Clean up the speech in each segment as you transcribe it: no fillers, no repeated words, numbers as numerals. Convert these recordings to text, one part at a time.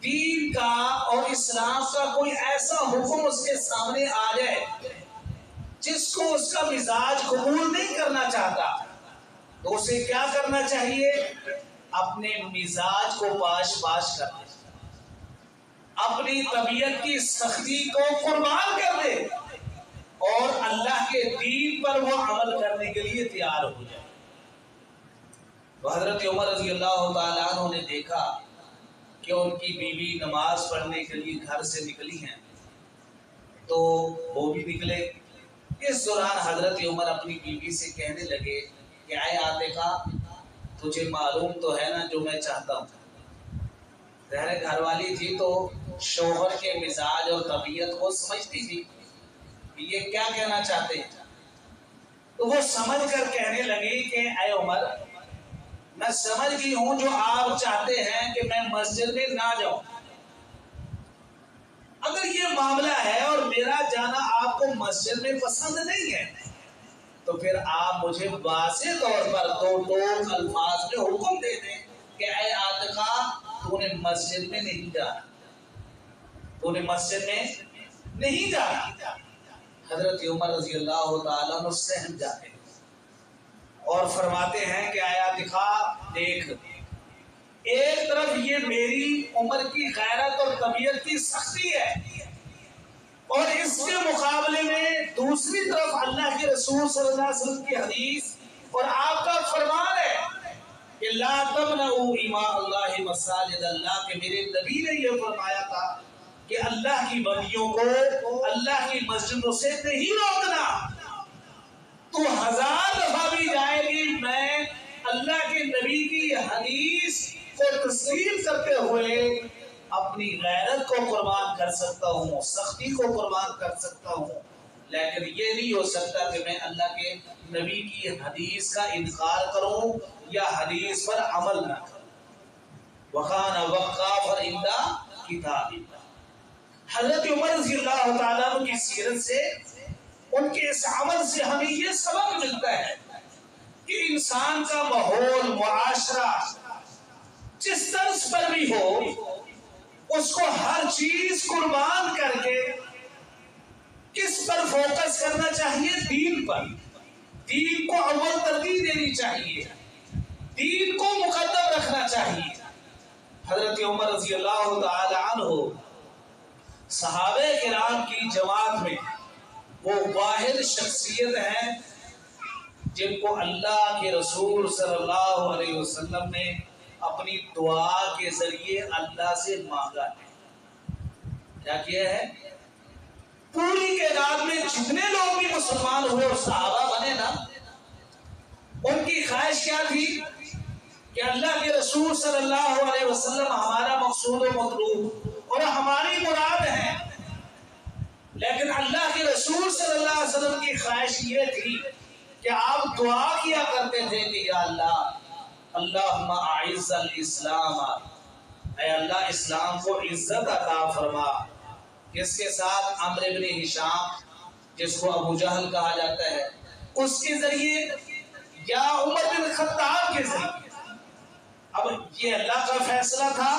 دین کا اور اسلام کا کوئی ایسا حکم اس کے سامنے آ جائے جس کو اس کا مزاج قبول نہیں کرنا چاہتا، تو اسے کیا کرنا چاہیے؟ اپنے مزاج کو پاش کرنا، اپنی طبیعت کی سختی کو قربان کر دے اور اللہ کے دین پر وہ عمل کرنے کے لیے تیار ہو جائے۔ تو حضرت عمر رضی اللہ تعالیٰ عنہ نے دیکھا کہ ان کی بیوی نماز پڑھنے کے لیے گھر سے نکلی ہیں، تو وہ بھی نکلے۔ اس دوران حضرت عمر اپنی بیوی سے کہنے لگے کہ اے عاتقہ، تجھے معلوم تو ہے نا جو میں چاہتا ہوں۔ ظاہر گھر والی تھی تو شوہر کے مزاج اور طبیعت کو سمجھتی تھی کہ یہ کیا کہنا چاہتے ہیں، تو وہ سمجھ کر کہنے لگی کہ اے عمر، میں سمجھ گئی ہوں جو آپ چاہتے ہیں کہ میں مسجد میں نہ جاؤں۔ اگر یہ معاملہ ہے اور میرا جانا آپ کو مسجد میں پسند نہیں ہے تو پھر آپ مجھے واضح طور پر دو الفاظ میں حکم دے دیں کہ اے عاتقہ، تو نے مسجد میں نہیں جانا، تو نے مسجد میں نہیں جانا۔ حضرت عمر رضی اللہ تعالیٰ عنہ سہم جاتے ہیں اور فرماتے ہیں کہ اے عاتقہ، دیکھ، ایک طرف یہ میری عمر کی غیرت اور طبیعت کی سختی ہے، اور اس کے مقابلے میں دوسری طرف اللہ کے رسول صلی اللہ علیہ وسلم کی حدیث اور آپ کا فرمان ہے کہ لا تمنعوا اماء اللہ مساجد اللہ، کہ میرے نبی نے یہ فرمایا تھا کہ اللہ کی بندیوں کو اللہ کی مسجدوں سے نہیں روکنا۔ تو 1000 دفعہ بھی جائے گی، میں اللہ کے نبی کی حدیث کو تسلیم کرتے ہوئے اپنی غیرت کو قربان کر سکتا ہوں، سختی کو قربان کر سکتا ہوں، لیکن یہ نہیں ہو سکتا کہ میں اللہ کے نبی کی حدیث کا انکار کروں یا حدیث پر عمل نہ کروں۔ وَكَانَ وَقَّافًا عِندَ کتاب اللہ۔ حضرت عمر رضی اللہ تعالیٰ عنہ کی سیرت سے، ان کے اس عمل سے ہمیں یہ سبق ملتا ہے کہ انسان کا ماحول، معاشرہ جس طرز پر بھی ہو، اس کو ہر چیز قربان کر کے کس پر فوکس کرنا چاہیے؟ دین پر۔ دین کو اول ترجیح دینی چاہیے، دین کو مقدم رکھنا چاہیے۔ حضرت عمر رضی اللہ تعالی عنہ صحابہ کرام کی جماعت میں وہ واحد شخصیت ہیں جن کو اللہ کے رسول صلی اللہ علیہ وسلم نے اپنی دعا کے ذریعے اللہ سے مانگا ہے۔ کیا کیا ہے؟ پوری تعداد میں جتنے لوگ بھی مسلمان ہوئے اور صحابہ بنے نا، ان کی خواہش کیا تھی کہ اللہ کے رسول صلی اللہ علیہ وسلم ہمارا مقصود و مطلوب اور ہماری مراد ہے، لیکن اللہ کے رسول صلی اللہ علیہ وسلم کی خواہش یہ تھی کہ آپ دعا کیا کرتے تھے کہ یا اللہ، اللہم اعز الاسلام، اے اللہ اسلام کو عزت عطا فرما۔ کس کے ساتھ؟ عمرو بن ہشام، جس کو ابو جہل کہا جاتا ہے، اس کے ذریعے یا عمر بن خطاب کے ذریعے۔ اب یہ اللہ کا فیصلہ تھا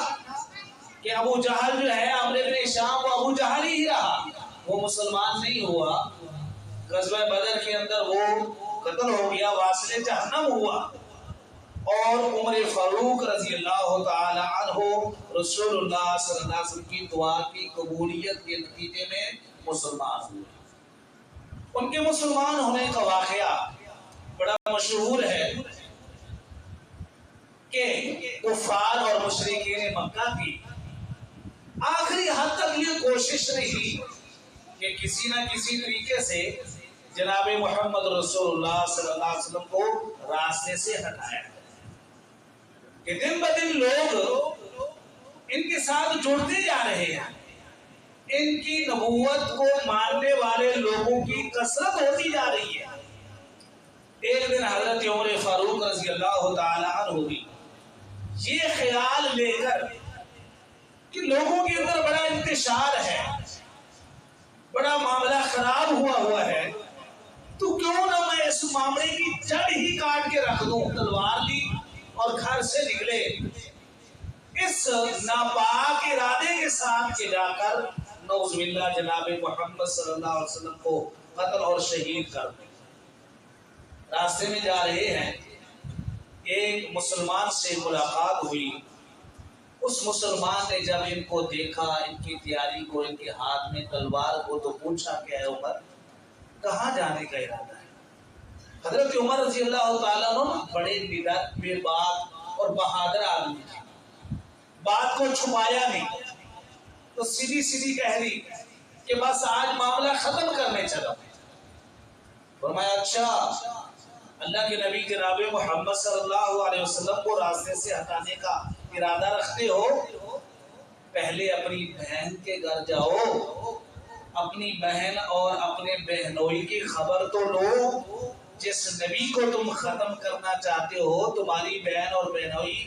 کہ ابو جہل جو ہے، عمرو بن ہشام، وہ ابو جہل ہی رہا، وہ مسلمان نہیں ہوا۔ غزوہ بدر کے اندر وہ قتل ہو گیا، واصل جہنم ہوا، اور عمر فاروق رضی اللہ تعالی عنہ رسول اللہ صلی اللہ علیہ وسلم کی دعا کی قبولیت کے نتیجے میں مسلمان ہوئے۔ ان کے مسلمان ہونے کا واقعہ بڑا مشہور ہے کہ کفار اور مشرکین مکہ کی آخری حد تک یہ کوشش رہی کہ کسی نہ کسی طریقے سے جناب محمد رسول اللہ صلی اللہ علیہ وسلم کو راستے سے ہٹایا، کہ دن بدن لوگ ان کے ساتھ جڑتے جا رہے ہیں، ان کی نبوت کو ماننے والے لوگوں کی کثرت ہوتی جا رہی ہے۔ ایک دن حضرت عمر فاروق رضی اللہ تعالی عنہ بھی یہ خیال لے کر کہ لوگوں کے اندر بڑا انتشار ہے، بڑا معاملہ خراب ہوا ہے، تو کیوں نہ میں اس معاملے کی جڑ ہی کاٹ کے رکھ دوں۔ تلوار لی اور گھر سے نکلے۔ اس ناپاک ارادے के साथ के जाकर नौजुबिल्लाह जनाब मोहम्मद सल्लल्लाहु अलैहि वसल्लम को कत्ल और शहीद कर दिया। रास्ते में जा रहे हैं, एक मुसलमान से मुलाकात हुई। उस मुसलमान ने जब इनको देखा, इनकी तैयारी को, इनके हाथ में तलवार को, तो पूछा क्या है उमर, कहाँ जाने का इरादा है? हजरत उमर रज़ी अल्लाह ताला अन्हु बड़े निडर, बेबाक और बहादुर आदमी थे, बात को छुपाया नहीं, तो सीधी सीधी कह दी कि बस आज मामला खत्म करने चला। फरमाया अच्छा, अल्लाह के नबी जनाब मोहम्मद सल्लल्लाहु अलैहि वसल्लम को रास्ते से हटाने का इरादा रखते हो? पहले अपनी बहन के घर जाओ, अपनी बहन और अपने बहनोई की खबर तो लो। जिस नबी को तुम खत्म करना चाहते हो, तुम्हारी बहन और बहनोई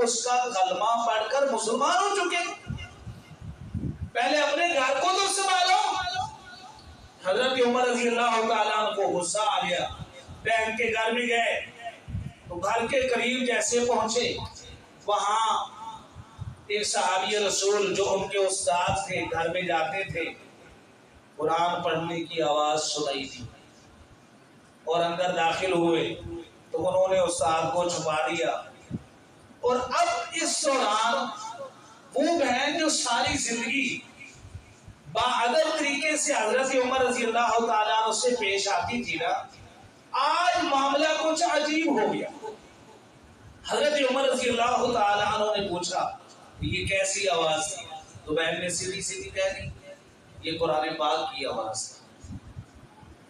उसका कलमा पढ़कर मुसलमान हो चुके। पहले अपने घर को तो संभालो। हजरत उमर रज़ी अल्लाह ताला अन्हु को गुस्सा आ गया। बहन के घर में गए तो घर के करीब जैसे पहुंचे, वहां एक सहाबी रसूल जो उनके उस्ताद थे, घर में जाते थे, कुरान पढ़ने की आवाज सुनाई दी और अंदर दाखिल हुए तो उन्होंने उस्ताद को छुपा दिया। और अब इस दौरान वो बहन जो सारी जिंदगी बाअदब तरीके से हजरत उमर रज़ी अल्लाह ताला अन्हु से पेश आती थी ना, आज मामला कुछ अजीब हो गया। हजरत उमर रज़ी अल्लाह ताला अन्हु ने पूछा ये कैसी आवाज थी? तो बहन ने सीधी सीधी कह दी ये कुरान पाक की आवाज थी।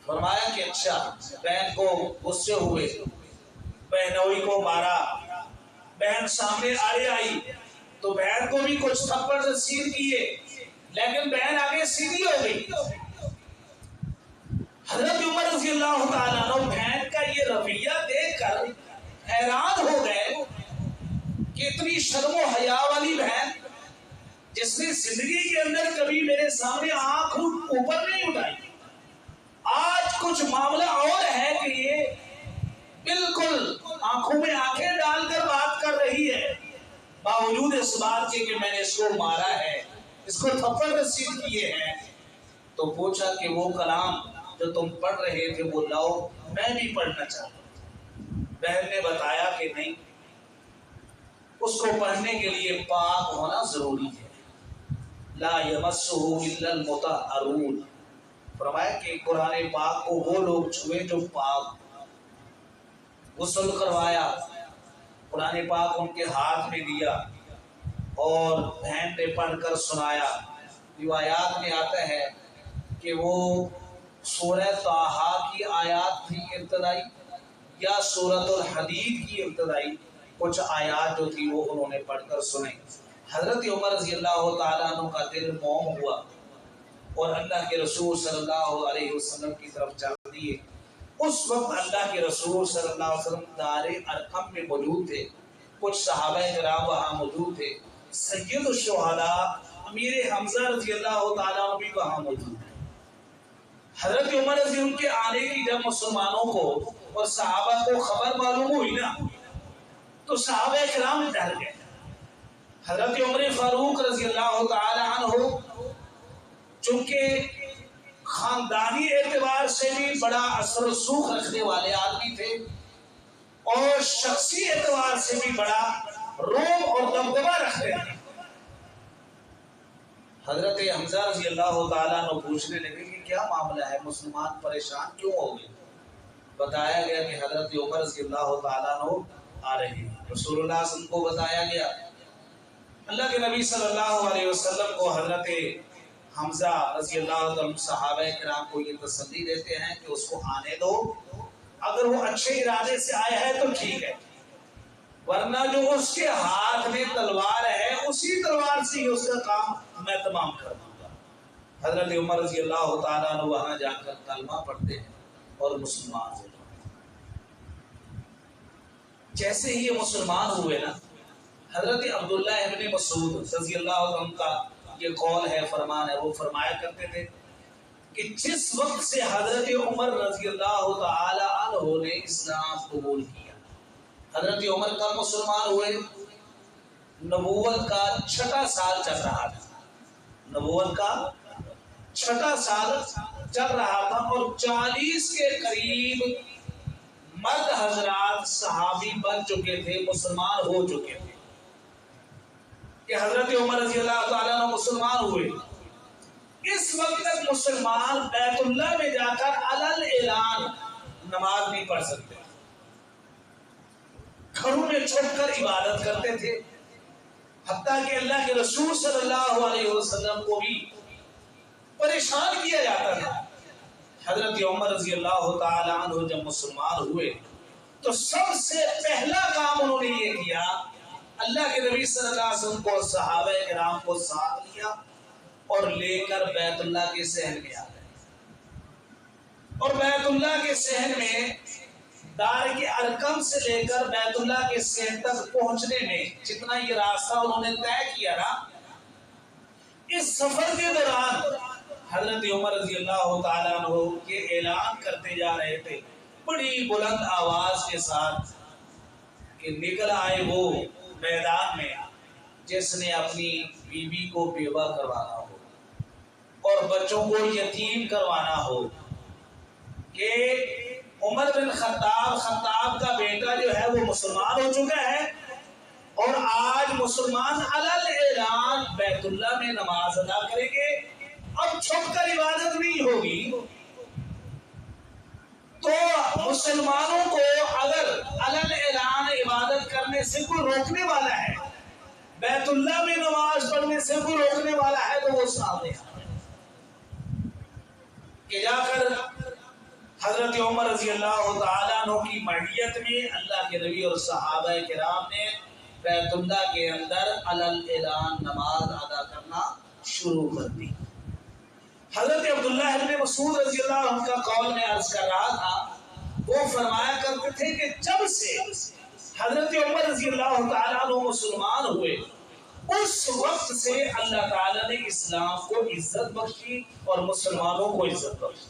फरमाया कि अच्छा। बहन को गुस्से हुए, बहनोई को मारा। बहन सामने आई तो बहन को भी कुछ थप्पड़ से सीध किए, लेकिन बहन आगे सीधी हो गई। हजरत उमर रज़ी अल्लाह ताला अन्हु बहन का ये रवैया देखकर हैरान हो गए कि इतनी शर्म और हया वाली बहन, जिसने जिंदगी के अंदर कभी मेरे सामने आंख ऊपर नहीं उठाई, आज कुछ मामला और है कि ये बिल्कुल आंखों में आंखें डालकर बात कर रही है, बावजूद इस बात के कि मैंने इसको मारा है, इसको थप्पड़ रसीद किए हैं। तो पूछा कि वो कलाम जो तुम पढ़ रहे थे वो लाओ, मैं भी पढ़ना चाहता हूं। बहन ने बताया कि नहीं, उसको पढ़ने के लिए पाक होना जरूरी है। ला यमस्सुहु इल्लल मुतahharun। फरमाया कि कुरान पाक को वो लोग छुए जो पाक। गुस्ल करवाया, कुरान पाक उनके हाथ में दिया और बहन ने पढ़कर सुनाया। रिवायात में आता है कि वो सूरह ताहा की आयात थी इब्तदाई, या सूरतुल हदीद की इब्तदाई कुछ आयात जो थी वो उन्होंने पढ़कर सुनाई। हजरत उमर रज़ी अल्लाह ताला अन्हु का दिल मोम हुआ और अल्लाह के रसूल सल्लल्लाहु अलैहि वसल्लम की तरफ चल दिए। उस वक्त अल्लाह के रसूल सल्लल्लाहु अलैहि वसल्लम दारे अरकम में मौजूद थे, कुछ सहाबाए किराम वहाँ मौजूद थे, सय्यद शुहदा अमीर हमजा रज़ी अल्लाह ताला अन्हु भी वहाँ मौजूद थे। हजरत उमर रज़ी उनके आने की जब मुसलमानों को और सहाबा को खबर मालूम हुई ना, तो सहाबाए किराम डर गए। हजरत उमर फारूक रज़ी अल्लाह ताला अन्हु चूंकि खानदानी एतबार से भी बड़ा असर रसूख रखने वाले आदमी थे और शख्सी एतबार से भी बड़ा रोब और दबदबा रखते थे। हजरत हमजा रज़ी अल्लाह ताला अन्हु पूछने लगे कि क्या मामला है, मुसलमान परेशान क्यों हो गए? बताया गया कि हजरत उमर रज़ी अल्लाह ताला अन्हु आ रहे हैं। रसूलुल्लाह सल्लल्लाहु अलैहि वसल्लम को बताया गया। अल्लाह के नबी सल्लल्लाहु अलैहि वसल्लम को हजरत हमजा रज़ी अल्लाह तआला सहाबाए किराम को ये तसल्ली देते हैं कि उसको आने दो, अगर वो अच्छे इरादे से आया है तो ठीक है, वरना जो उसके हाथ में तलवार है उसी तलवार से ही उसका काम मैं तमाम कर दूंगा। हजरत उमर रज़ी अल्लाह तआला अन्हु वहां जाकर कलमा पढ़ते हैं और मुसलमान हो जाते हैं। जैसे ही ये मुसलमान हुए ना, हजरत अब्दुल्लाह इब्न मसूद रज़ी अल्लाह अन्हु का ये कौल है, फरमान है, वो फरमाया करते थे कि जिस वक्त से हजरत उमर रज़ी अल्लाह तआला अन्हु ने इस्लाम कबूल किया, हजरत उमर का मुसलमान हुए, नबूवत का 6वां साल चल रहा था। नबूवत का छठा साल चल रहा था और 40 के करीब मर्द हजरात सहाबी बन चुके थे, मुसलमान हो चुके थे कि हजरत उमर रज़ी अल्लाह ताला अन्हु मुसलमान हुए। इस वक्त तक मुसलमान बैतुल्लाह में जाकर अलल ऐलान नमाज नहीं पढ़ सकते, घरों में छुपकर इबादत करते थे। हत्ता कि अल्लाह के रसूल सल्लल्लाहु अलैहि वसल्लम को भी परेशान किया जाता था। हजरत उमर रज़ी अल्लाह ताला अन्हु जब मुसलमान हुए तो सबसे पहला काम उन्होंने ये किया, अल्लाह के नबी सल्लल्लाहु अलैहि वसल्लम को, सहाबा किराम को साथ लिया और लेकर बैतुल्लाह के सहन में आ गए। और बैतुल्लाह के सहन में दार के अरकम से लेकर बैतुल्लाह के सहन तक पहुंचने में जितना ये रास्ता उन्होंने तय किया ना, इस सफर के दौरान हजरत उमर रज़ी अल्लाह ताला अन्हु के ऐलान करते जा रहे थे बड़ी बुलंद आवाज के साथ कि निकल आए वो मैदान में जिसने अपनी बीवी को बेवा करवाना हो और बच्चों को यतीम करवाना हो। कि उमर बिन खत्ताब का बेटा जो है वो मुसलमान हो चुका है और आज मुसलमान अलल ऐलान बैतुल्लाह में नमाज अदा करेंगे। अब छुपकर इबादत नहीं होगी तो मुसलमानों को अगर अलल ऐलान इबादत करने से कोई रोकने वाला है, बैतुल्लाह में नमाज पढ़ने से कोई रोकने वाला है तो वो सामने कि जाकर हजरत उमर रज़ी अल्लाह ताला अन्हु की मइयत में अल्लाह के नबी और सहाबा किराम ने बैतुल्लाह के अंदर अलल ऐलान नमाज अदा करना शुरू कर दी। हजरत अब्दुल्लाह इब्न मसूद रज़ी अल्लाह अन्हु का कौल में अर्ज कर रहा था, वो फरमाया करते थे कि जब से हजरत उमर रज़ी अल्लाह ताला अन्हु मुसलमान हुए उस वक्त से अल्लाह ताला ने इस्लाम को इज्जत बख्शी और मुसलमानों को इज्जत बख्शी।